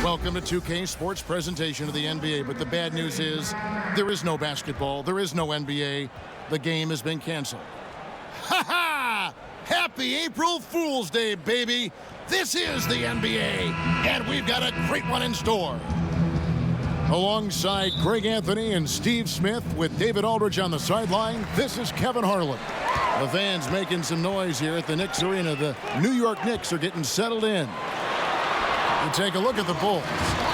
Welcome to 2K Sports presentation of the NBA, but the bad news is there is no basketball, there is no NBA. The game has been canceled. Ha ha! Happy April Fool's Day, baby! This is the NBA, and we've got a great one in store. Alongside Greg Anthony and Steve Smith with David Aldridge on the sideline, this is Kevin Harlan. The fans making some noise here at the Knicks Arena. The New York Knicks are getting settled in. You take a look at the Bulls.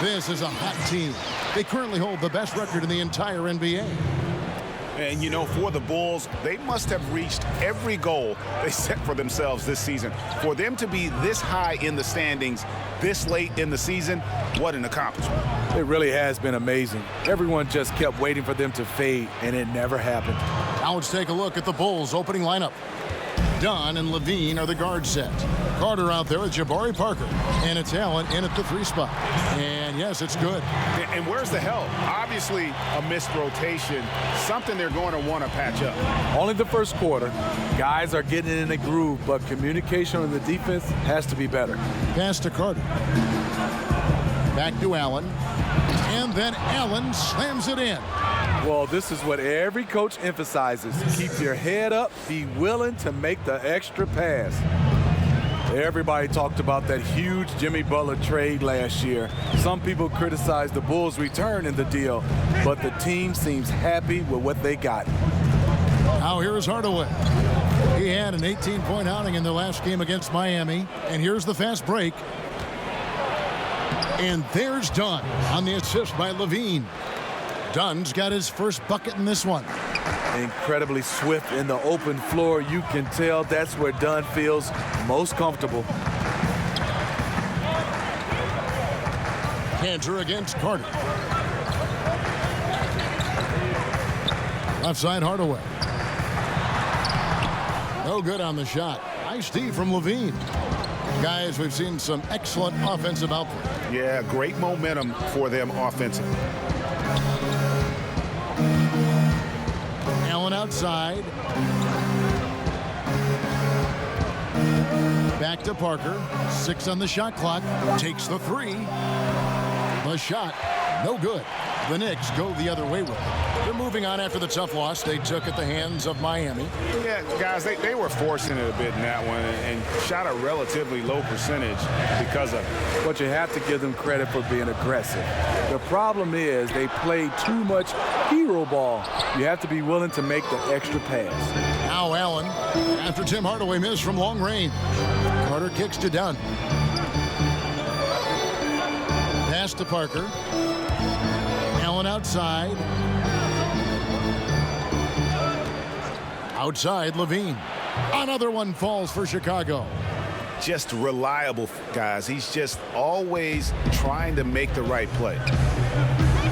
This is a hot team. They currently hold the best record in the entire NBA. And, you know, for the Bulls, they must have reached every goal they set for themselves this season. For them to be this high in the standings this late in the season, what an accomplishment. It really has been amazing. Everyone just kept waiting for them to fade, and it never happened. Now let's take a look at the Bulls' opening lineup. Dunn and Levine are the guard set. Carter out there with Jabari Parker. And it's Allen in at the 3 spot. And yes, it's good. And where's the help? Obviously a missed rotation, something they're going to want to patch up. Only the first quarter. Guys are getting in a groove, but communication on the defense has to be better. Pass to Carter. Back to Allen. And then Allen slams it in. Well, this is what every coach emphasizes. Keep your head up, be willing to make the extra pass. Everybody talked about that huge Jimmy Butler trade last year. Some people criticized the Bulls' return in the deal, but the team seems happy with what they got. Now here's Hardaway. He had an 18-point outing in their last game against Miami. And here's the fast break. And there's Dunn on the assist by Levine. Dunn's got his first bucket in this one. Incredibly swift in the open floor. You can tell that's where Dunn feels most comfortable. Cantor against Carter. Left side Hardaway. No good on the shot. Nice D from Levine. Guys, we've seen some excellent offensive output. Yeah, great momentum for them offensively. Allen outside. Back to Parker. 6 on the shot clock. Takes the 3. The shot, no good. The Knicks go the other way with it. They're moving on after the tough loss they took at the hands of Miami. Yeah, guys, they were forcing it a bit in that one and shot a relatively low percentage because of it. But you have to give them credit for being aggressive. The problem is they play too much hero ball. You have to be willing to make the extra pass. Now Allen, after Tim Hardaway missed from long range. Carter kicks to Dunn. Pass to Parker. Allen outside. Outside, Levine. Another one falls for Chicago. Just reliable, guys. He's just always trying to make the right play.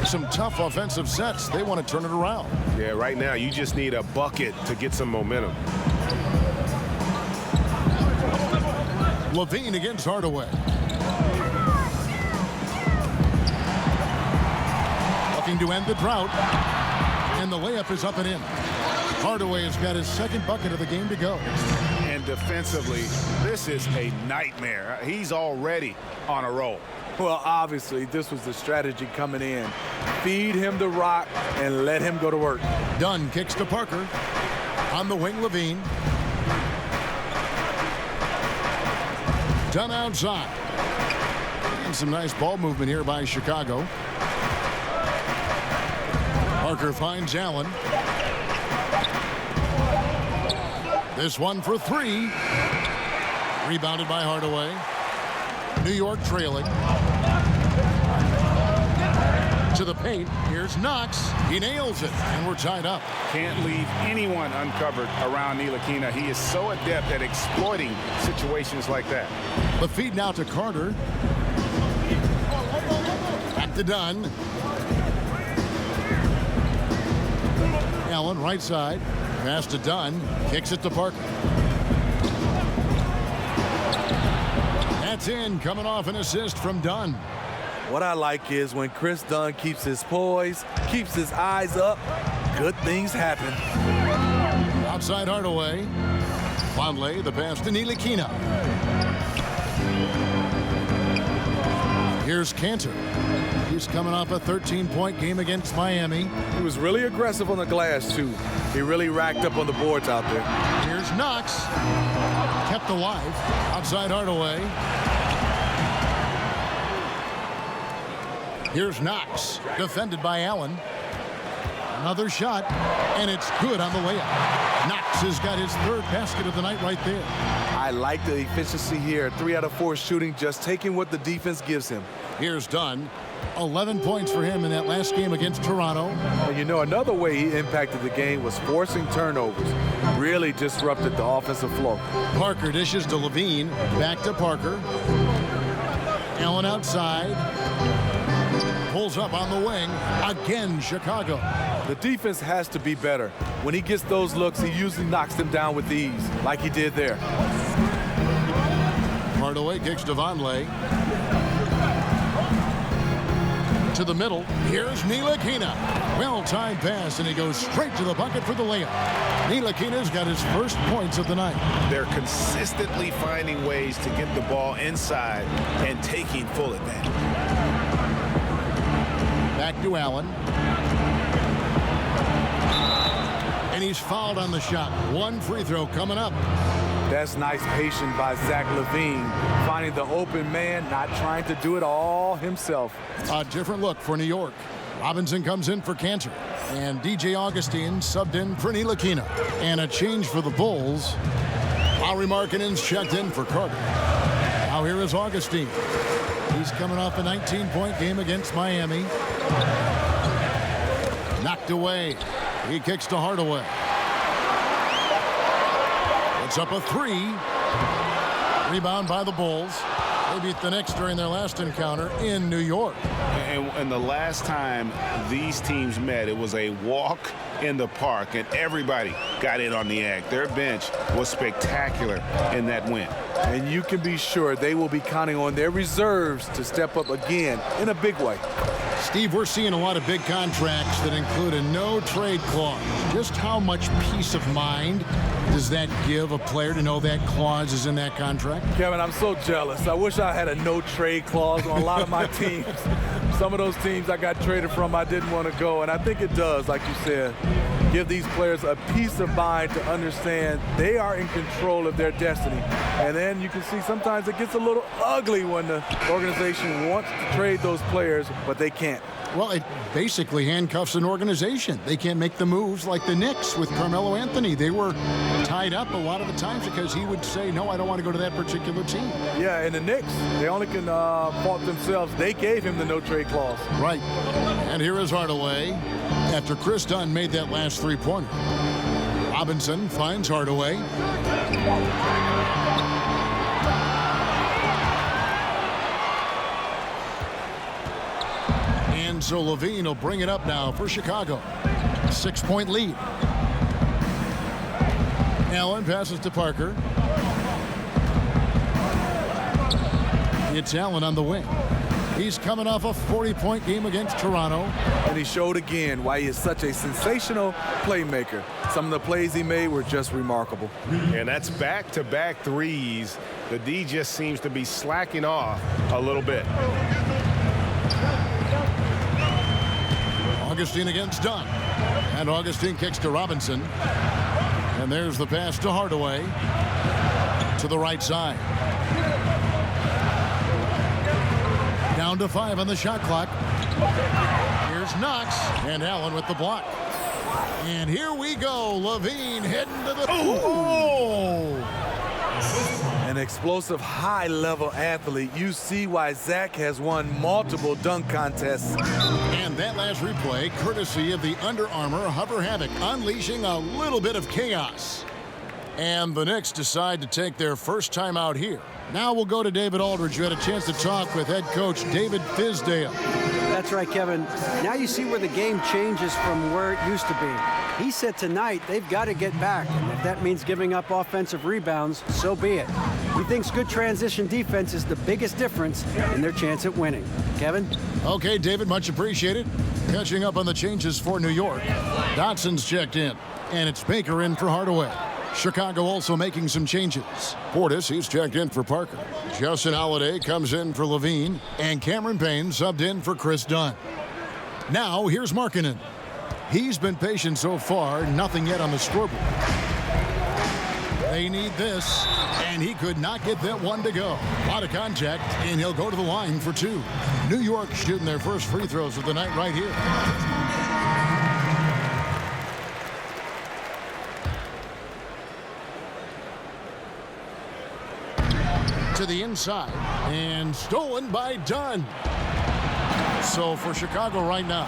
Some tough offensive sets. They want to turn it around. Yeah, right now you just need a bucket to get some momentum. Levine against Hardaway. Looking to end the drought. And the layup is up and in. Hardaway has got his second bucket of the game to go. And defensively, this is a nightmare. He's already on a roll. Well, obviously, this was the strategy coming in. Feed him the rock and let him go to work. Dunn kicks to Parker. On the wing, Levine. Dunn outside. And some nice ball movement here by Chicago. Parker finds Allen. This one for 3. Rebounded by Hardaway. New York trailing. To the paint. Here's Knox. He nails it. And we're tied up. Can't leave anyone uncovered around Ntilikina. He is so adept at exploiting situations like that. The feed now to Carter. Back to Dunn. Allen right side. Pass to Dunn. Kicks it to Parker. That's in. Coming off an assist from Dunn. What I like is when Chris Dunn keeps his poise, keeps his eyes up, good things happen. Outside Hardaway. Vonleh, the pass to Ntilikina. Here's Cantor. He's coming off a 13-point game against Miami. He was really aggressive on the glass, too. He really racked up on the boards out there. Here's Knox. Kept alive. Outside Hardaway. Here's Knox. Defended by Allen. Another shot, and it's good on the layup. Knox has got his third basket of the night right there. I like the efficiency here. 3 out of 4 shooting, just taking what the defense gives him. Here's Dunn. 11 points for him in that last game against Toronto. And you know, another way he impacted the game was forcing turnovers. Really disrupted the offensive flow. Parker dishes to Levine. Back to Parker. Allen outside. Pulls up on the wing. Again, Chicago. The defense has to be better. When he gets those looks, he usually knocks them down with ease, like he did there. Hardaway kicks to Vonleh. To the middle. Here's Ntilikina. Well-timed pass, and he goes straight to the bucket for the layup. Ntilikina's got his first points of the night. They're consistently finding ways to get the ball inside and taking full advantage. Back to Allen. And he's fouled on the shot. One free throw coming up. That's nice patience by Zach LaVine, finding the open man, not trying to do it all himself. A different look for New York. Robinson comes in for Cantor. And DJ Augustine subbed in for Ntilikina. And a change for the Bulls. Lauri Markkanen's checked in for Carter. Now here is Augustine. He's coming off a 19-point game against Miami. Knocked away. He kicks to Hardaway. It's up a 3. Rebound by the Bulls. They beat the Knicks during their last encounter in New York. And the last time these teams met, it was a walk in the park, and everybody got in on the act. Their bench was spectacular in that win. And you can be sure they will be counting on their reserves to step up again in a big way. Steve, we're seeing a lot of big contracts that include a no-trade clause. Just how much peace of mind does that give a player to know that clause is in that contract? Kevin, I'm so jealous. I wish I had a no-trade clause on a lot of my teams. Some of those teams I got traded from, I didn't want to go. And I think it does, like you said, give these players a peace of mind to understand they are in control of their destiny. And then you can see sometimes it gets a little ugly when the organization wants to trade those players, but they can't. Well, it basically handcuffs an organization. They can't make the moves like the Knicks with Carmelo Anthony. They were tied up a lot of the times because he would say, no, I don't want to go to that particular team. Yeah, and the Knicks, they only can fault themselves. They gave him the no-trade clause. Right. And here is Hardaway after Chris Dunn made that last three-pointer. Robinson finds Hardaway. And so Levine will bring it up now for Chicago. 6-point lead. Allen passes to Parker. It's Allen on the wing. He's coming off a 40-point game against Toronto. And he showed again why he is such a sensational playmaker. Some of the plays he made were just remarkable. And that's back-to-back threes. The D just seems to be slacking off a little bit. Augustine against Dunn. And Augustine kicks to Robinson. And there's the pass to Hardaway. To the right side. Down to 5 on the shot clock. Here's Knox. And Allen with the block. And here we go. Levine heading to the... Oh! An explosive, high-level athlete. You see why Zach has won multiple dunk contests. And that last replay, courtesy of the Under Armour Hover Havoc, unleashing a little bit of chaos. And the Knicks decide to take their first time out here. Now we'll go to David Aldridge, who had a chance to talk with head coach David Fizdale. That's right, Kevin. Now you see where the game changes from where it used to be. He said tonight they've got to get back, and if that means giving up offensive rebounds, so be it. He thinks good transition defense is the biggest difference in their chance at winning. Kevin? Okay, David, much appreciated. Catching up on the changes for New York. Dotson's checked in, and it's Baker in for Hardaway. Chicago also making some changes. Portis, he's checked in for Parker. Justin Holiday comes in for Levine. And Cameron Payne subbed in for Chris Dunn. Now, here's Markkanen. He's been patient so far, nothing yet on the scoreboard. They need this, and he could not get that one to go. A lot of contact, and he'll go to the line for 2. New York shooting their first free throws of the night right here. To the inside, and stolen by Dunn. So for Chicago right now,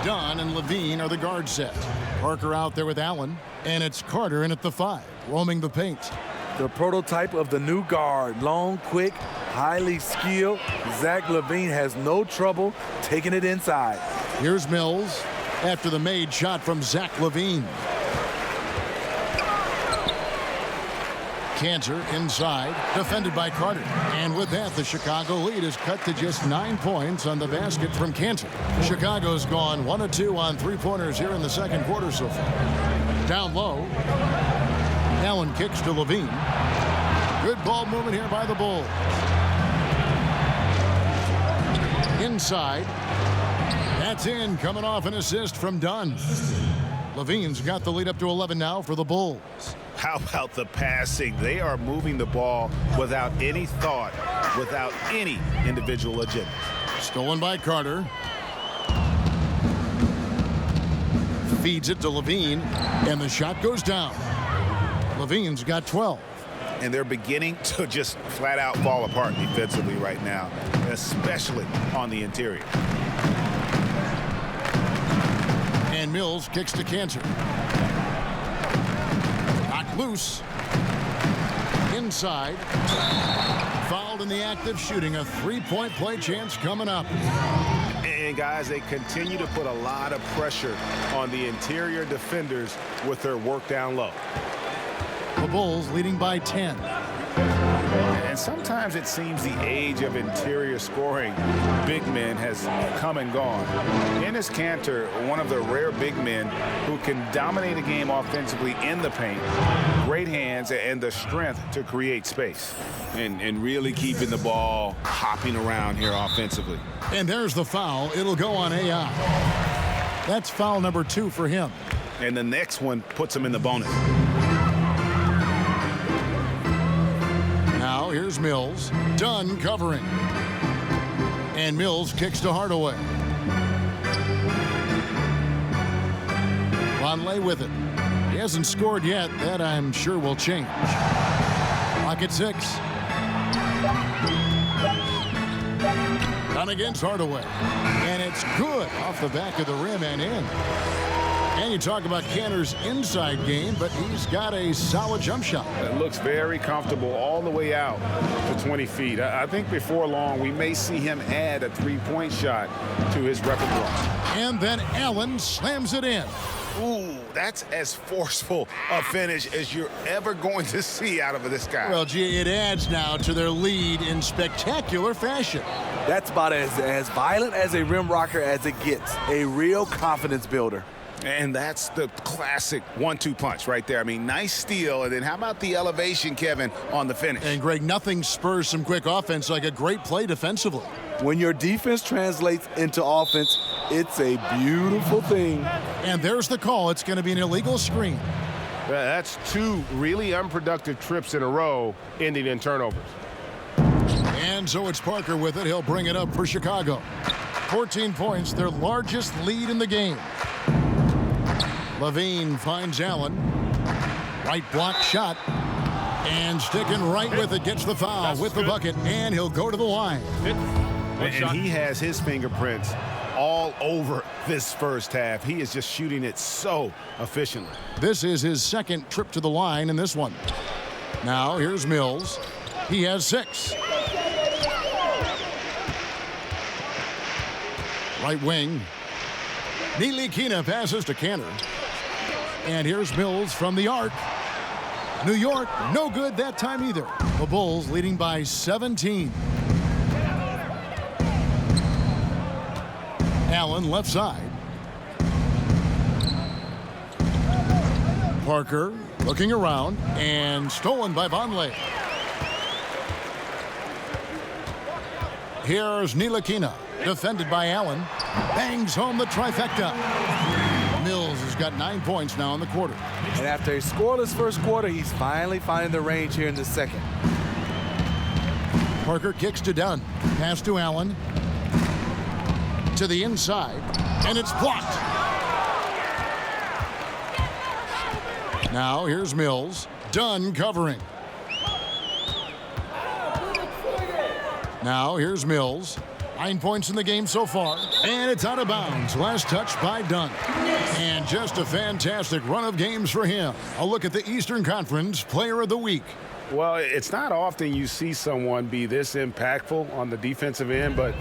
Dunn and Levine are the guard set. Parker out there with Allen, and it's Carter in at the 5, roaming the paint. The prototype of the new guard. Long, quick, highly skilled. Zach LaVine has no trouble taking it inside. Here's Mills after the made shot from Zach LaVine. Cantor inside, defended by Carter. And with that, the Chicago lead is cut to just 9 points on the basket from Cantor. Chicago's gone 1 of 2 on three-pointers here in the second quarter so far. Down low, Allen kicks to Levine. Good ball movement here by the Bulls. Inside, that's in, coming off an assist from Dunn. Levine's got the lead up to 11 now for the Bulls. How about the passing? They are moving the ball without any thought, without any individual agenda. Stolen by Carter. Feeds it to Levine, and the shot goes down. Levine's got 12. And they're beginning to just flat out fall apart defensively right now, especially on the interior. And Mills kicks to Cantor. Knocked loose. Inside. Fouled in the act of shooting. A three-point play chance coming up. And guys, they continue to put a lot of pressure on the interior defenders with their work down low. The Bulls leading by 10. And sometimes it seems the age of interior scoring big men has come and gone. Enes Kanter, one of the rare big men who can dominate a game offensively in the paint, great hands and the strength to create space. And really keeping the ball hopping around here offensively. And there's the foul. It'll go on AI. That's foul number 2 for him. And the next one puts him in the bonus. Now here's Mills. Dunn covering. And Mills kicks to Hardaway. Vonleh with it. He hasn't scored yet. That I'm sure will change. Clock at 6. Dunn against Hardaway. And it's good off the back of the rim and in. And you talk about Cantor's inside game, but he's got a solid jump shot. It looks very comfortable all the way out to 20 feet. I think before long we may see him add a three-point shot to his repertoire. And then Allen slams it in. Ooh, that's as forceful a finish as you're ever going to see out of this guy. Well, gee, it adds now to their lead in spectacular fashion. That's about as violent as a rim rocker as it gets. A real confidence builder. And that's the classic 1-2 punch right there. I mean, nice steal. And then how about the elevation, Kevin, on the finish? And, Greg, nothing spurs some quick offense like a great play defensively. When your defense translates into offense, it's a beautiful thing. And there's the call. It's going to be an illegal screen. That's 2 really unproductive trips in a row, ending in turnovers. And so it's Parker with it. He'll bring it up for Chicago. 14 points, their largest lead in the game. Levine finds Allen. Right block shot. And sticking right with it, gets the foul. That's with good. The bucket, and he'll go to the line. And he has his fingerprints all over this first half. He is just shooting it so efficiently. This is his second trip to the line in this one. Now here's Mills. He has 6. Right wing. Ntilikina passes to Cantor. And here's Mills from the arc. New York, no good that time either. The Bulls leading by 17. Allen left side. Parker Looking around and stolen by Vonleh. Here's Ntilikina, defended by Allen. Bangs home the trifecta. Mills has got 9 points now in the quarter. And after a scoreless first quarter, he's finally finding the range here in the second. Parker kicks to Dunn. Pass to Allen. To the inside. And it's blocked. Now here's Mills. Dunn covering. Now here's Mills. 9 points in the game so far. And it's out of bounds. Last touch by Dunn. And just a fantastic run of games for him. A look at the Eastern Conference Player of the Week. Well, it's not often you see someone be this impactful on the defensive end, but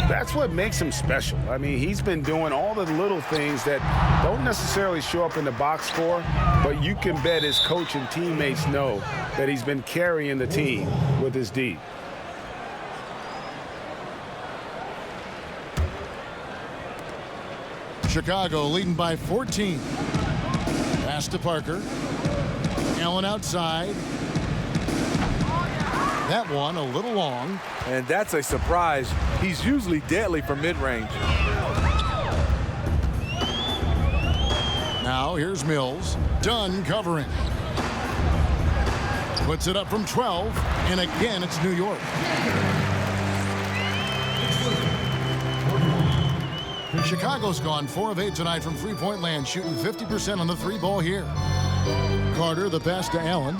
that's what makes him special. I mean, he's been doing all the little things that don't necessarily show up in the box score, but you can bet his coach and teammates know that he's been carrying the team with his D. Chicago leading by 14. Pass to Parker. Allen outside. That one a little long. And that's a surprise. He's usually deadly from mid-range. Now here's Mills. Dunn covering. Puts it up from 12. And again, it's New York. Chicago's gone 4 of 8 tonight from three-point land, shooting 50% on the three ball here. Carter, the pass to Allen.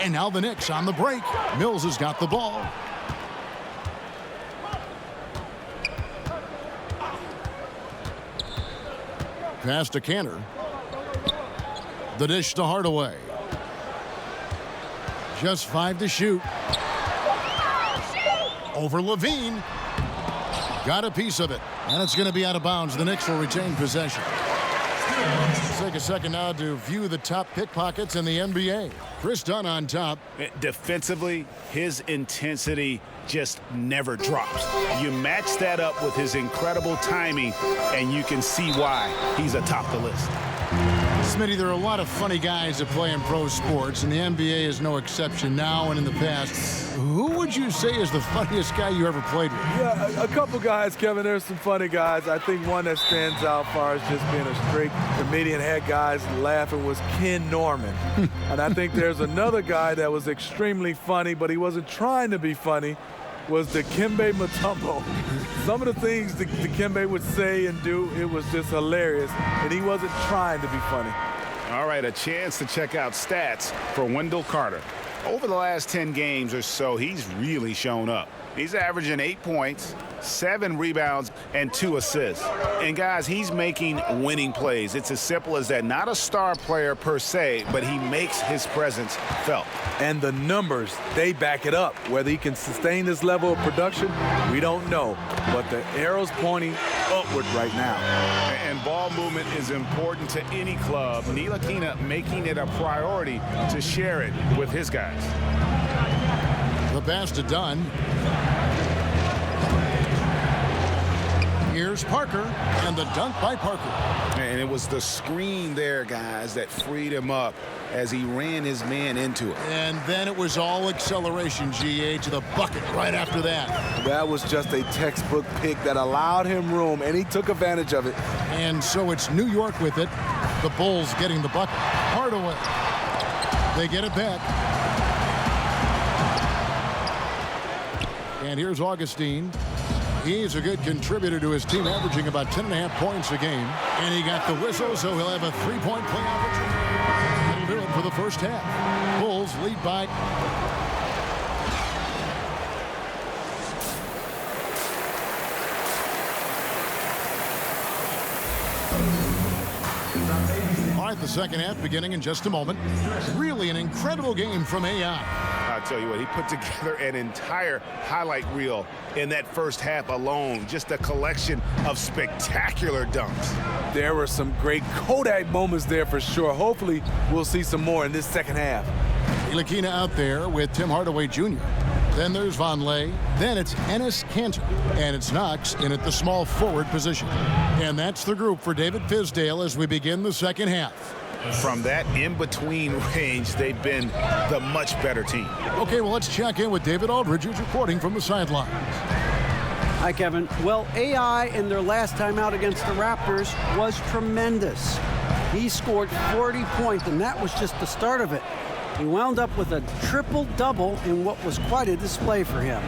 And now the Knicks on the break. Mills has got the ball. Pass to Cantor. The dish to Hardaway. Just 5 to shoot. Over Levine. Got a piece of it. And it's going to be out of bounds. The Knicks will retain possession. Let's take a second now to view the top pickpockets in the NBA. Chris Dunn on top. Defensively, his intensity just never drops. You match that up with his incredible timing, and you can see why he's atop the list. Smitty, there are a lot of funny guys that play in pro sports, and the NBA is no exception now and in the past. Who would you say is the funniest guy you ever played with? Yeah, a couple guys, Kevin. There's some funny guys. I think one that stands out far as just being a straight comedian, had guys laughing, was Ken Norman. And I think there's another guy that was extremely funny, but he wasn't trying to be funny, was Dikembe Mutombo. Some of the things Dikembe would say and do, it was just hilarious, and he wasn't trying to be funny. All right, a chance to check out stats for Wendell Carter. Over the last 10 games or so, he's really shown up. He's averaging 8 points, 7 rebounds, and 2 assists. And guys, he's making winning plays. It's as simple as that. Not a star player per se, but he makes his presence felt. And the numbers, they back it up. Whether he can sustain this level of production, we don't know. But the arrow's pointing upward right now. And ball movement is important to any club. Ntilikina making it a priority to share it with his guys. The pass to Dunn. Here's Parker, and the dunk by Parker. And it was the screen there, guys, that freed him up as he ran his man into it. And then it was all acceleration, GA, to the bucket right after that. That was just a textbook pick that allowed him room, and he took advantage of it. And so it's New York with it. The Bulls getting the bucket. Hardaway. They get it back. And here's Augustine. He's a good contributor to his team, averaging about 10.5 points a game. And he got the whistle, so he'll have a 3-point play opportunity. That'll do it for the first half. Bulls lead by... All right, the second half beginning in just a moment. Really an incredible game from AI. I'll tell you what, he put together an entire highlight reel in that first half alone. Just a collection of spectacular dunks. There were some great Kodak moments there for sure. Hopefully, we'll see some more in this second half. Ntilikina out there with Tim Hardaway Jr. Then there's Vonleh. Then it's Enes Kanter. And it's Knox in at the small forward position. And that's the group for David Fizdale as we begin the second half. from that in-between range, they've been the much better team. Okay, well, let's check in with David Aldridge, who's reporting from the sidelines. Hi, Kevin. Well, AI in their last time out against the Raptors was tremendous. He scored 40 points, and that was just the start of it. He wound up with a triple-double in what was quite a display for him.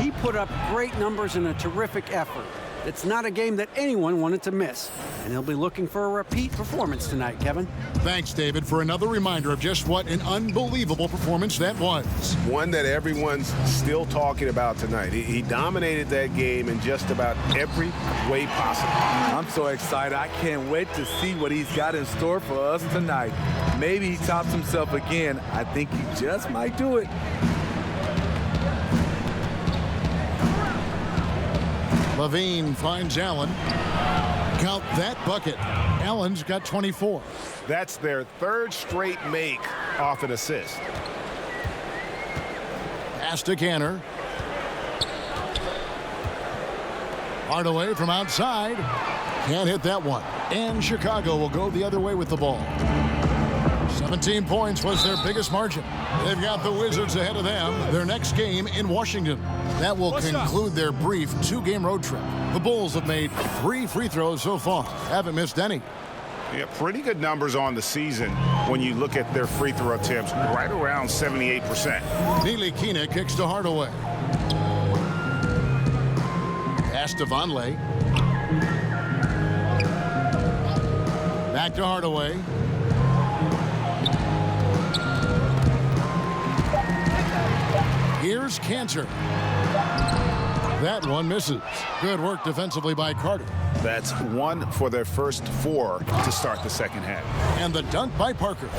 He put up great numbers in a terrific effort. It's not a game that anyone wanted to miss, and he'll be looking for a repeat performance tonight, Kevin. Thanks, David, for another reminder of just what an unbelievable performance that was. One that everyone's still talking about tonight. He dominated that game in just about every way possible. I'm so excited. I can't wait to see what he's got in store for us tonight. Maybe he tops himself again. I think he just might do it. Levine finds Allen. Count that bucket. Allen's got 24. That's their third straight make off an assist. Pass to Canner. Hardaway from outside. Can't hit that one. And Chicago will go the other way with the ball. 17 points was their biggest margin. They've got the Wizards ahead of them. Their next game in Washington. That will conclude their brief 2-game road trip. The Bulls have made 3 free throws so far. Haven't missed any. Yeah, pretty good numbers on the season when you look at their free throw attempts, right around 78%. Ntilikina kicks to Hardaway. Pass to Vonleh. Back to Hardaway. Here's Cantor. That one misses. Good work defensively by Carter. That's 1 for their first 4 to start the second half. And the dunk by Parker.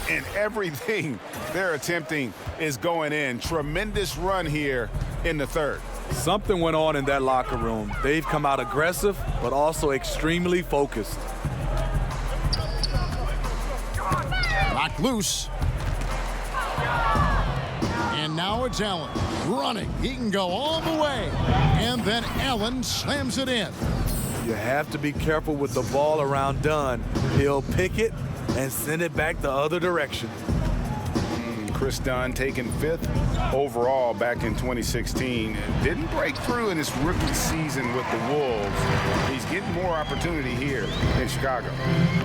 And everything they're attempting is going in. Tremendous run here in the third. Something went on in that locker room. They've come out aggressive, but also extremely focused. Knocked loose. And now it's Allen running. He can go all the way. And then Allen slams it in. You have to be careful with the ball around Dunn. He'll pick it and send it back the other direction. Chris Dunn taken 5th overall back in 2016. Didn't break through in his rookie season with the Wolves. He's getting more opportunity here in Chicago.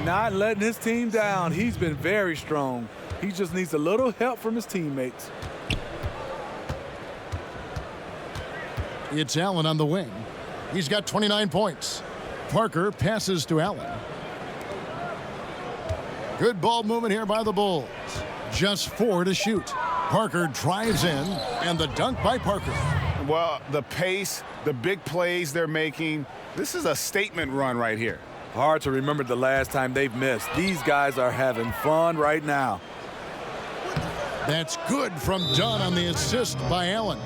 Not letting his team down. He's been very strong. He just needs a little help from his teammates. It's Allen on the wing. He's got 29 points. Parker passes to Allen. Good ball movement here by the Bulls. Just 4 to shoot. Parker drives in, and the dunk by Parker. Well, the pace, the big plays they're making, this is a statement run right here. Hard to remember the last time they've missed. These guys are having fun right now. That's good from Dunn on the assist by Allen.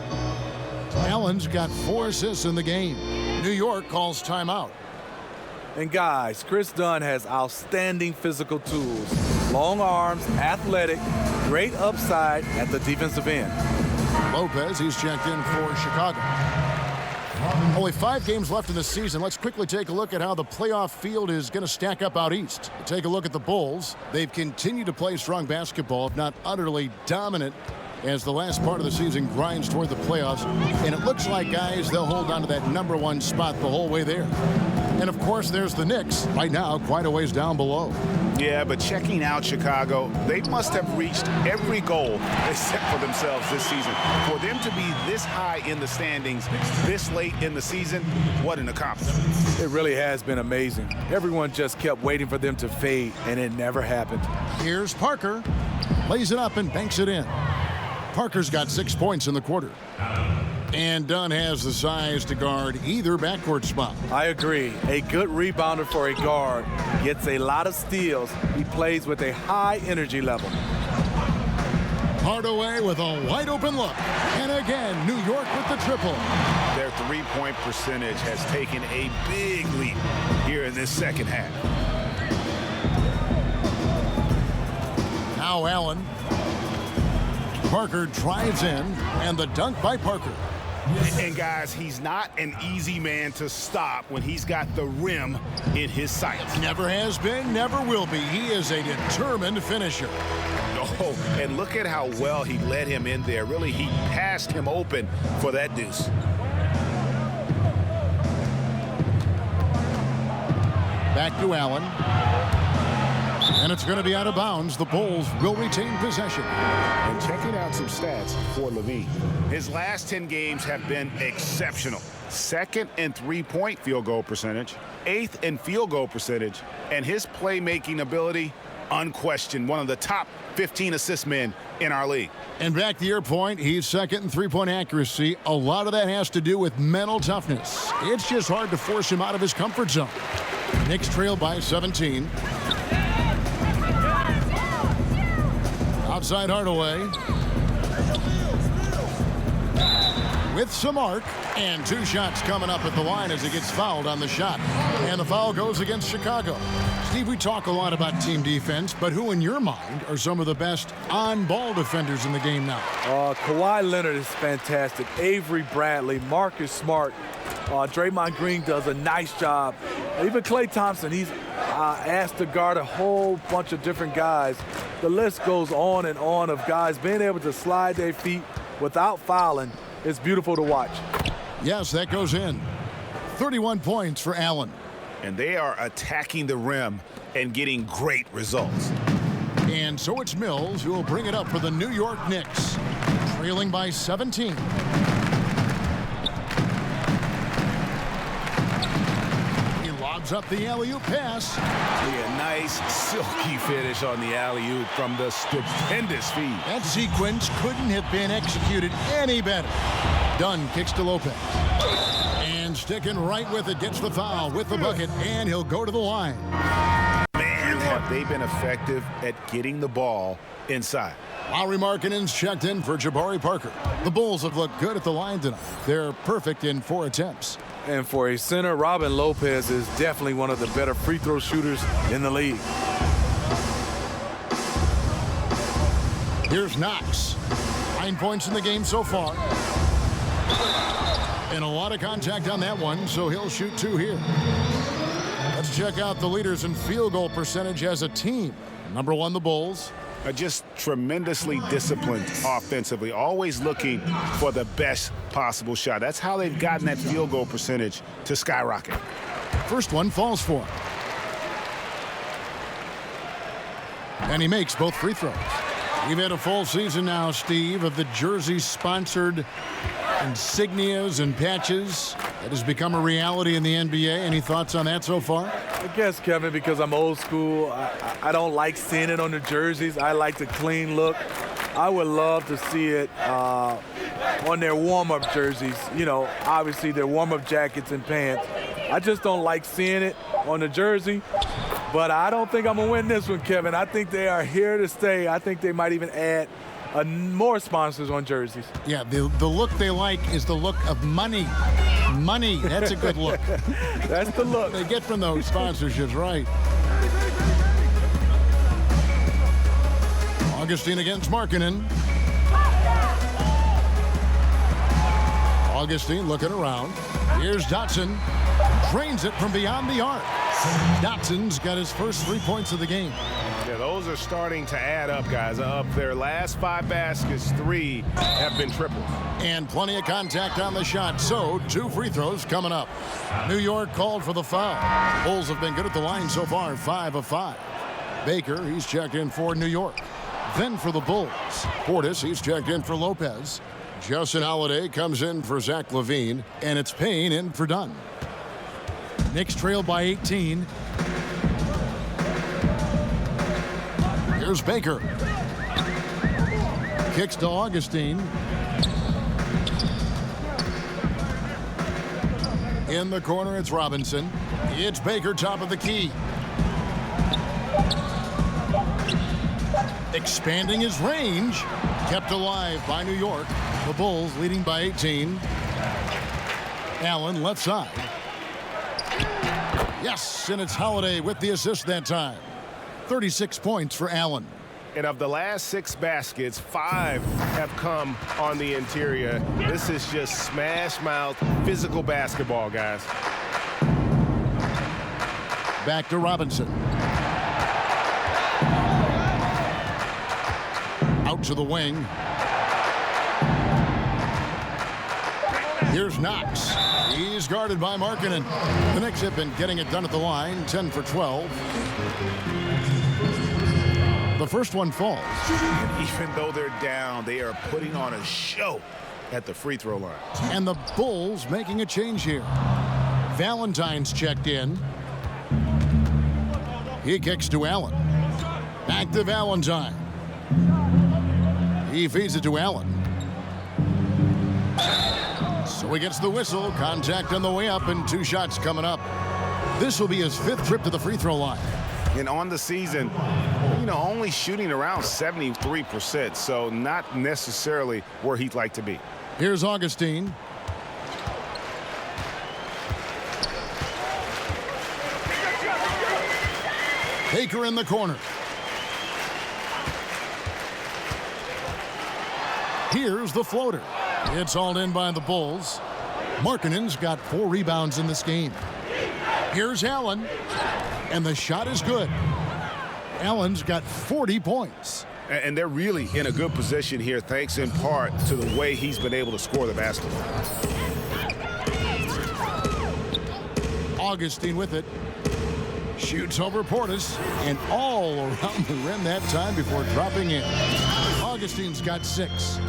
Allen's got 4 assists in the game. New York calls timeout. And guys, Chris Dunn has outstanding physical tools. Long arms, athletic, great upside at the defensive end. Lopez, he's checked in for Chicago. Only 5 games left in the season. Let's quickly take a look at how the playoff field is going to stack up out east. Take a look at the Bulls. They've continued to play strong basketball, if not utterly dominant, as the last part of the season grinds toward the playoffs. And it looks like, guys, they'll hold on to that #1 spot the whole way there. And, of course, there's the Knicks, right now quite a ways down below. Yeah, but checking out Chicago, they must have reached every goal they set for themselves this season. For them to be this high in the standings this late in the season, what an accomplishment. It really has been amazing. Everyone just kept waiting for them to fade, and it never happened. Here's Parker. Lays it up and banks it in. Parker's got 6 points in the quarter. And Dunn has the size to guard either backcourt spot. I agree. A good rebounder for a guard. Gets a lot of steals. He plays with a high energy level. Hardaway with a wide open look. And again, New York with the triple. Their three-point percentage has taken a big leap here in this second half. Now Allen. Parker drives in, and the dunk by Parker. And guys, he's not an easy man to stop when he's got the rim in his sights. Never has been, never will be. He is a determined finisher. Oh, and look at how well he led him in there. Really, he passed him open for that deuce. Back to Allen. And it's going to be out of bounds. The Bulls will retain possession. And checking out some stats for Levine. His last 10 games have been exceptional. Second in three-point field goal percentage, 8th in field goal percentage, and his playmaking ability, unquestioned, one of the top 15 assist men in our league. And back to your point, he's second in three-point accuracy. A lot of that has to do with mental toughness. It's just hard to force him out of his comfort zone. Knicks trail by 17. Outside Hardaway. With some arc, and 2 shots coming up at the line as he gets fouled on the shot. And the foul goes against Chicago. Steve, we talk a lot about team defense, but who in your mind are some of the best on-ball defenders in the game now? Kawhi Leonard is fantastic. Avery Bradley, Marcus Smart, Draymond Green does a nice job. Even Klay Thompson, he's asked to guard a whole bunch of different guys. The list goes on and on of guys being able to slide their feet without fouling. It's beautiful to watch. Yes, that goes in. 31 points for Allen. And they are attacking the rim and getting great results. And so it's Mills who will bring it up for the New York Knicks, trailing by 17. He lobs up the alley-oop pass. Yeah, nice silky finish on the alley-oop from the stupendous feed. That sequence couldn't have been executed any better. Dunn kicks to Lopez. And sticking right with it, gets the foul with the bucket, and he'll go to the line. Man, have they been effective at getting the ball inside. Lauri Markkanen's checked in for Jabari Parker. The Bulls have looked good at the line tonight. They're perfect in 4 attempts. And for a center, Robin Lopez is definitely one of the better free throw shooters in the league. Here's Knox. 9 points in the game so far. And a lot of contact on that one, so he'll shoot 2 here. Let's check out the leaders in field goal percentage as a team. Number 1, the Bulls. Just tremendously disciplined offensively, always looking for the best possible shot. That's how they've gotten that field goal percentage to skyrocket. First one falls for him. And he makes both free throws. We've had a full season now, Steve, of the jersey-sponsored insignias and patches. That has become a reality in the NBA. Any thoughts on that so far? I guess, Kevin, because I'm old school, I don't like seeing it on the jerseys. I like the clean look. I would love to see it on their warm-up jerseys. You know, obviously their warm-up jackets and pants. I just don't like seeing it on the jersey. But I don't think I'm going to win this one, Kevin. I think they are here to stay. I think they might even add more sponsors on jerseys. Yeah, the look they like is the look of money. Money, that's a good look. That's the look they get from those sponsorships, right? Augustine against Markkanen. Augustine looking around. Here's Dotson. Drains it from beyond the arc. Dotson's got his first 3 points of the game. Yeah, those are starting to add up, guys. Of their last 5 baskets, 3 have been triples. And plenty of contact on the shot, so 2 free throws coming up. New York called for the foul. Bulls have been good at the line so far, 5 of 5. Baker, he's checked in for New York. Then for the Bulls, Portis, he's checked in for Lopez. Justin Holiday comes in for Zach LaVine, and it's Payne in for Dunn. Knicks trail by 18. Here's Baker. Kicks to Augustine. In the corner, it's Robinson. It's Baker, top of the key. Expanding his range. Kept alive by New York. The Bulls leading by 18. Allen, left side. Yes, and it's Holiday with the assist that time. 36 points for Allen. And of the last 6 baskets, 5 have come on the interior. This is just smash mouth, physical basketball, guys. Back to Robinson. Out to the wing. Here's Knox. He's guarded by Markkanen. The Knicks have been getting it done at the line, 10 for 12. The first one falls. And even though they're down, they are putting on a show at the free throw line. And the Bulls making a change here. Valentine's checked in. He kicks to Allen. Back to Valentine. He feeds it to Allen. So he gets the whistle. Contact on the way up and 2 shots coming up. This will be his 5th trip to the free throw line. And on the season, only shooting around 73%, so not necessarily where he'd like to be. Here's Augustine. Baker in the corner. Here's the floater. It's hauled in by the Bulls. Markkanen's got 4 rebounds in this game. Here's Allen. And the shot is good. Allen's got 40 points. And they're really in a good position here, thanks in part to the way he's been able to score the basketball. Augustine with it. Shoots over Portis and all around the rim that time before dropping in. Augustine's got 6.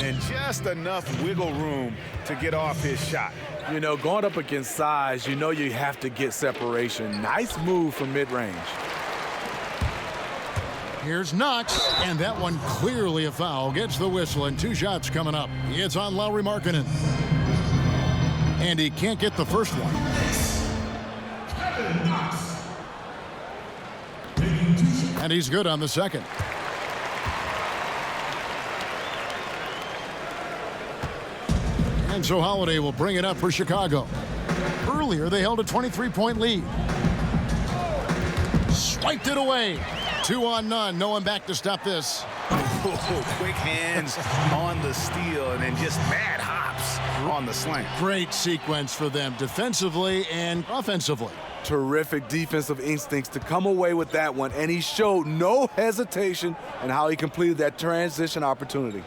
And just enough wiggle room to get off his shot. Going up against size, you have to get separation. Nice move from mid-range. Here's Knox, and that one clearly a foul. Gets the whistle, and 2 shots coming up. It's on Lauri Markkanen. And he can't get the first one. And he's good on the second. And so Holiday will bring it up for Chicago. Earlier, they held a 23-point lead. Swiped it away. 2 on none. No one back to stop this. Quick hands on the steal and then just mad hops on the slant. Great sequence for them defensively and offensively. Terrific defensive instincts to come away with that one, and he showed no hesitation in how he completed that transition opportunity.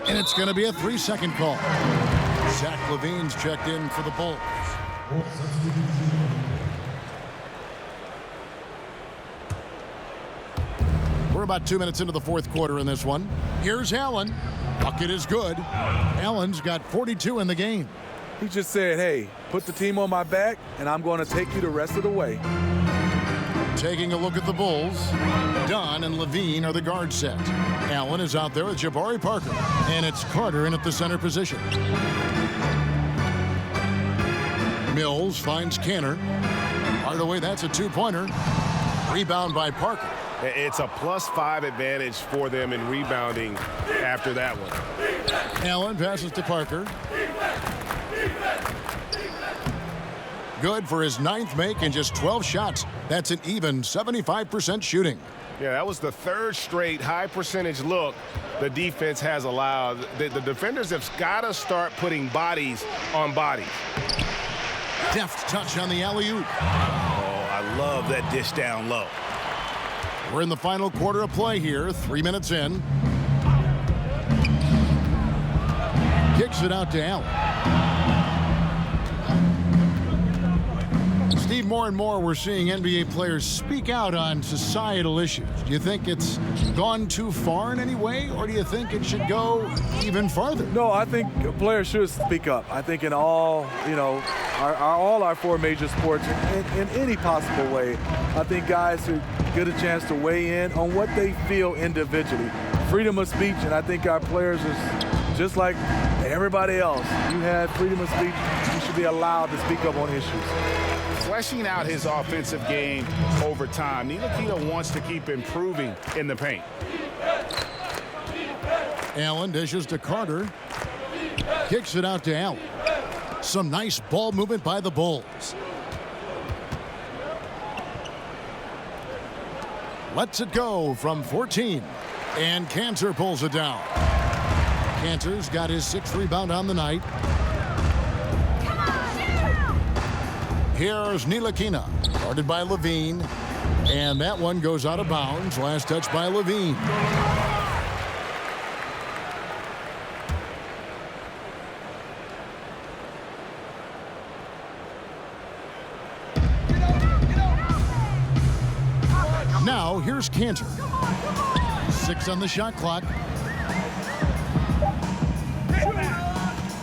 And it's going to be a 3-second call. Zach LaVine's checked in for the Bulls. We're about 2 minutes into the 4th quarter in this one. Here's Allen. Bucket is good. Allen's got 42 in the game. He just said, hey, put the team on my back, and I'm going to take you the rest of the way. Taking a look at the Bulls, Dunn and LaVine are the guard set. Allen is out there with Jabari Parker, and it's Carter in at the center position. Mills finds Canner. Hardaway, that's a 2-pointer. Rebound by Parker. It's a +5 advantage for them in rebounding after that one. Allen passes to Parker. Good for his 9th make and just 12 shots. That's an even 75% shooting. Yeah, that was the 3rd straight high percentage look the defense has allowed. The defenders have got to start putting bodies on bodies. Deft touch on the alley-oop. Oh, I love that dish down low. We're in the final quarter of play here, 3 minutes in. Kicks it out to Allen. Steve, more and more we're seeing NBA players speak out on societal issues. Do you think it's gone too far in any way, or do you think it should go even farther? No, I think players should speak up. I think in all, all our 4 major sports, in any possible way, I think guys should get a chance to weigh in on what they feel individually. Freedom of speech, and I think our players is just like everybody else. You have freedom of speech, you should be allowed to speak up on issues. Fleshing out his offensive game over time, Ntilikina wants to keep improving in the paint. Allen dishes to Carter. Kicks it out to Allen. Some nice ball movement by the Bulls. lets it go from 14. And Cantor pulls it down. Cantor's got his 6th rebound on the night. Here's Ntilikina, guarded by Levine. And that one goes out of bounds. Last touch by Levine. Now, here's Cantor. 6 on the shot clock.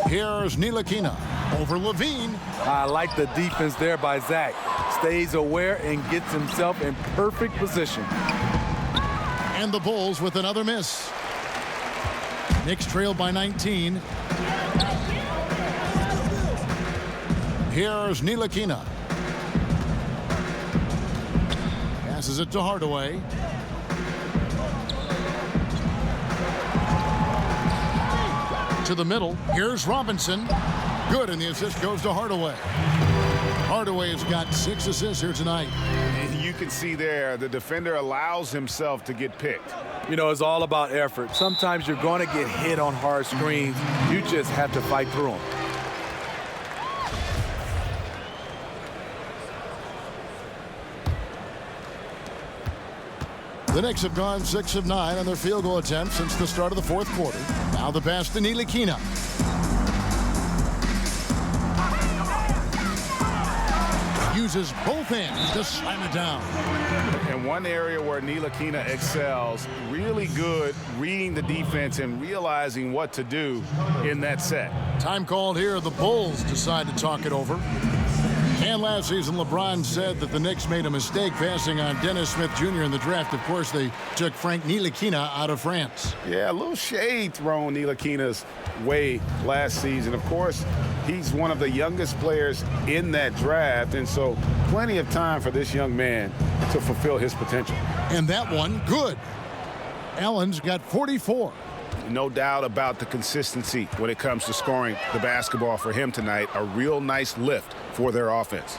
Here's Ntilikina over Levine. I like the defense there by Zach. Stays aware and gets himself in perfect position. And the Bulls with another miss. Knicks trail by 19. Here's Ntilikina. Passes it to Hardaway. To the middle. Here's Robinson. Good, and the assist goes to Hardaway. Hardaway's got 6 assists here tonight. And you can see there the defender allows himself to get picked. You know, it's all about effort. Sometimes you're going to get hit on hard screens. You just have to fight through them. The Knicks have gone 6 of 9 on their field goal attempts since the start of the 4th quarter. Now the pass to Ntilikina. Uses both hands to slam it down. And one area where Ntilikina excels, really good reading the defense and realizing what to do in that set. Time called here. The Bulls decide to talk it over. And last season, LeBron said that the Knicks made a mistake passing on Dennis Smith Jr. in the draft. Of course, they took Frank Ntilikina out of France. Yeah, a little shade thrown Ntilikina's way last season. Of course, he's one of the youngest players in that draft, and so plenty of time for this young man to fulfill his potential. And that one, good. Allen's got 44. No doubt about the consistency when it comes to scoring the basketball for him tonight. A real nice lift for their offense.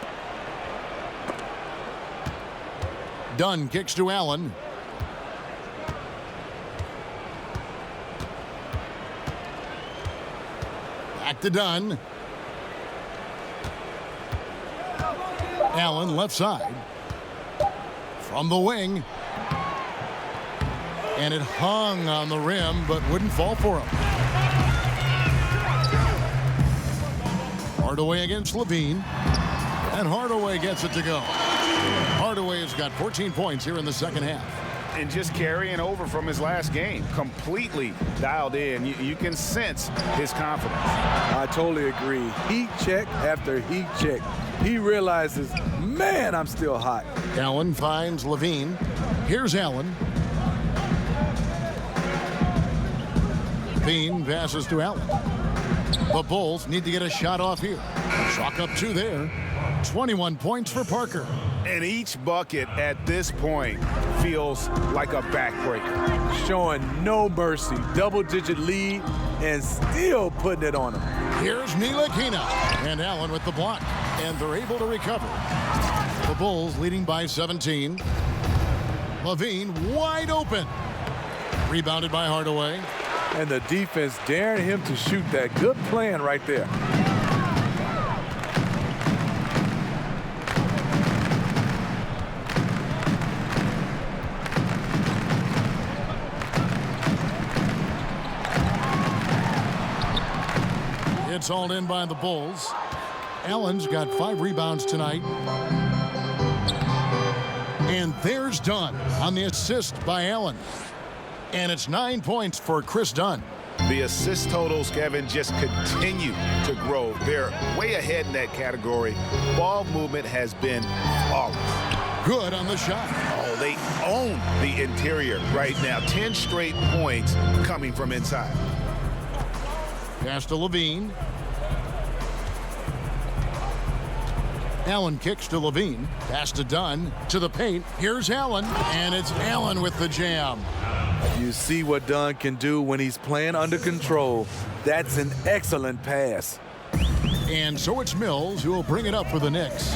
Dunn kicks to Allen. Back to Dunn. Allen left side. From the wing. And it hung on the rim, but wouldn't fall for him. Hardaway against Levine. And Hardaway gets it to go. Hardaway has got 14 points here in the second half. And just carrying over from his last game. Completely dialed in. You can sense his confidence. I totally agree. Heat check after heat check. He realizes, man, I'm still hot. Allen finds Levine. Here's Allen. Levine passes to Allen. The Bulls need to get a shot off here. Chalk up 2 there. 21 points for Parker. And each bucket at this point feels like a backbreaker. Showing no mercy. Double-digit lead and still putting it on him. Here's Ntilikina. And Allen with the block. And they're able to recover. The Bulls leading by 17. Levine wide open. Rebounded by Hardaway. And the defense daring him to shoot that. Good plan right there. It's hauled in by the Bulls. Allen's got 5 rebounds tonight. And there's Dunn on the assist by Allen. And it's 9 points for Chris Dunn. The assist totals, Kevin, just continue to grow. They're way ahead in that category. Ball movement has been flawless. Good on the shot. Oh, they own the interior right now. 10 straight points coming from inside. Pass to Levine. Allen kicks to Levine. Pass to Dunn. To the paint. Here's Allen. And it's Allen with the jam. You see what Dunn can do when he's playing under control. That's an excellent pass. And so it's Mills who will bring it up for the Knicks.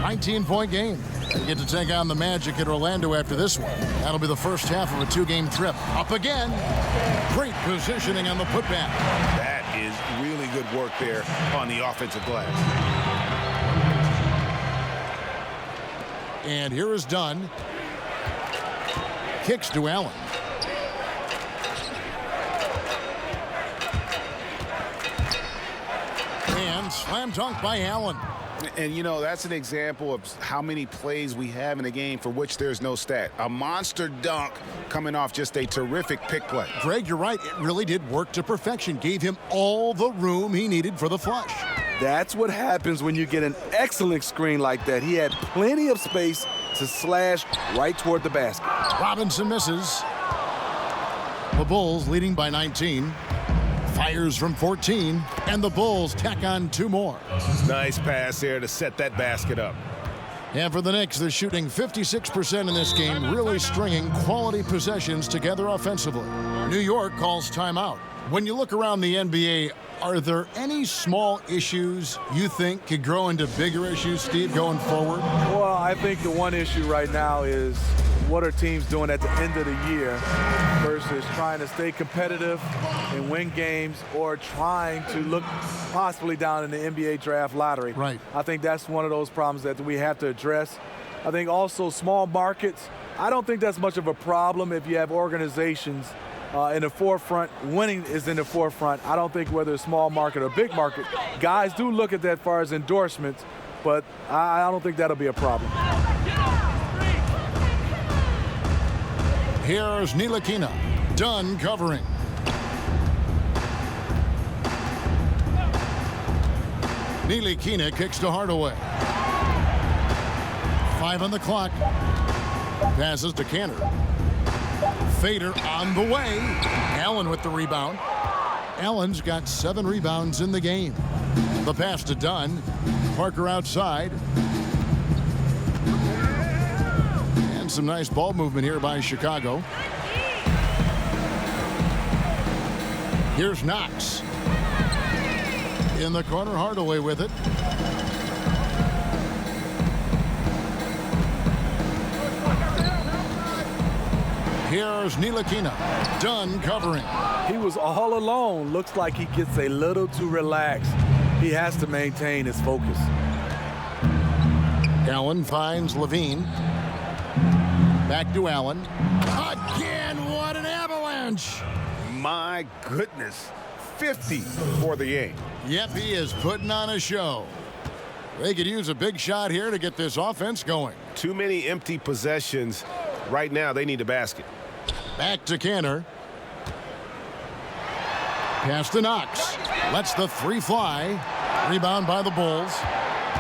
19-point game. They get to take on the Magic at Orlando after this one. That'll be the first half of a 2-game trip. Up again. Great positioning on the putback. That is really good work there on the offensive glass. And here is Dunn. Kicks to Allen. And slam dunk by Allen. And, you know, that's an example of how many plays we have in a game for which there's no stat. A monster dunk coming off just a terrific pick play. Greg, you're right. It really did work to perfection. Gave him all the room he needed for the flush. That's what happens when you get an excellent screen like that. He had plenty of space to slash right toward the basket. Robinson misses. The Bulls leading by 19. Fires from 14, and the Bulls tack on 2 more. Nice pass there to set that basket up. And for the Knicks, they're shooting 56% in this game, really stringing quality possessions together offensively. New York calls timeout. When you look around the NBA, are there any small issues you think could grow into bigger issues, Steve, going forward? Well, I think the one issue right now is what are teams doing at the end of the year versus trying to stay competitive and win games or trying to look possibly down in the NBA draft lottery. Right. I think that's one of those problems that we have to address. I think also small markets, I don't think that's much of a problem if you have organizations in the forefront. Winning is in the forefront. I don't think whether it's small market or big market, guys do look at that as far as endorsements, but I don't think that'll be a problem. Here's Ntilikina. Dunn covering. Ntilikina kicks to Hardaway. 5 on the clock. Passes to Kanter. Fader on the way. Allen with the rebound. Allen's got 7 rebounds in the game. The pass to Dunn. Parker outside. And some nice ball movement here by Chicago. Here's Knox. In the corner, Hardaway with it. Here's Ntilikina. Dunn covering. He was all alone. Looks like he gets a little too relaxed. He has to maintain his focus. Allen finds Levine. Back to Allen. Again, what an avalanche. My goodness. 50 for the game. Yep, he is putting on a show. They could use a big shot here to get this offense going. Too many empty possessions. Right now, they need a basket. Back to Kanter. Pass to Knox. Lets the 3 fly. Rebound by the Bulls.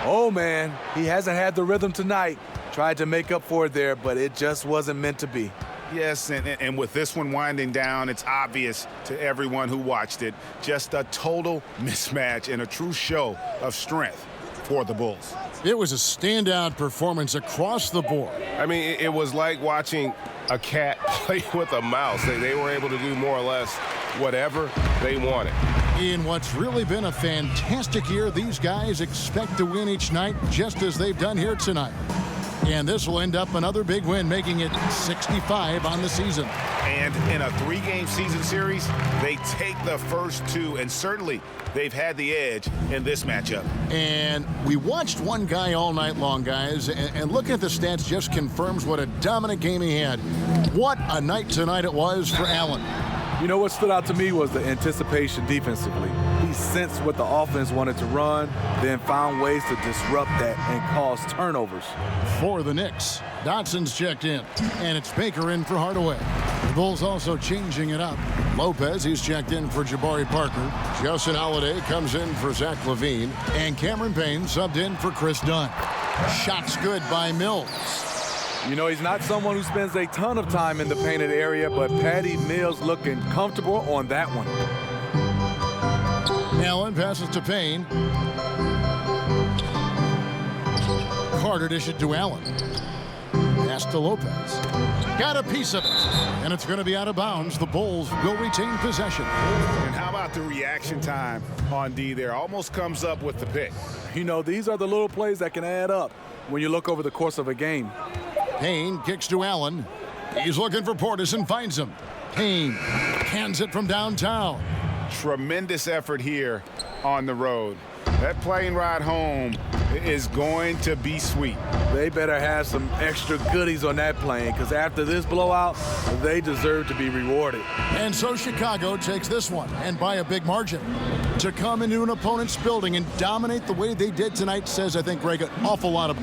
Oh, man, he hasn't had the rhythm tonight. Tried to make up for it there, but it just wasn't meant to be. Yes, and with this one winding down, it's obvious to everyone who watched it. Just a total mismatch and a true show of strength for the Bulls. It was a standout performance across the board. I mean, it was like watching a cat play with a mouse. They were able to do more or less whatever they wanted. In what's really been a fantastic year, these guys expect to win each night just as they've done here tonight. And this will end up another big win, making it 65 on the season. And in a 3-game season series, they take the first 2, and certainly they've had the edge in this matchup. And we watched one guy all night long, guys, and looking at the stats just confirms what a dominant game he had. What a night tonight it was for Allen. You know what stood out to me was the anticipation defensively. He sensed what the offense wanted to run, then found ways to disrupt that and cause turnovers. For the Knicks, Dotson's checked in, and it's Baker in for Hardaway. The Bulls also changing it up. Lopez, he's checked in for Jabari Parker. Justin Holiday comes in for Zach LaVine, and Cameron Payne subbed in for Chris Dunn. Shots good by Mills. You know, he's not someone who spends a ton of time in the painted area, but Patty Mills looking comfortable on that one. Allen passes to Payne. Carter dished it to Allen. Pass to Lopez. Got a piece of it. And it's going to be out of bounds. The Bulls will retain possession. And how about the reaction time on D there? Almost comes up with the pick. You know, these are the little plays that can add up when you look over the course of a game. Payne kicks to Allen. He's looking for Portis and finds him. Payne cans it from downtown. Tremendous effort here on the road. That plane ride home is going to be sweet. They better have some extra goodies on that plane, because after this blowout, they deserve to be rewarded. And so Chicago takes this one, and by a big margin. To come into an opponent's building and dominate the way they did tonight says, I think, Greg, an awful lot of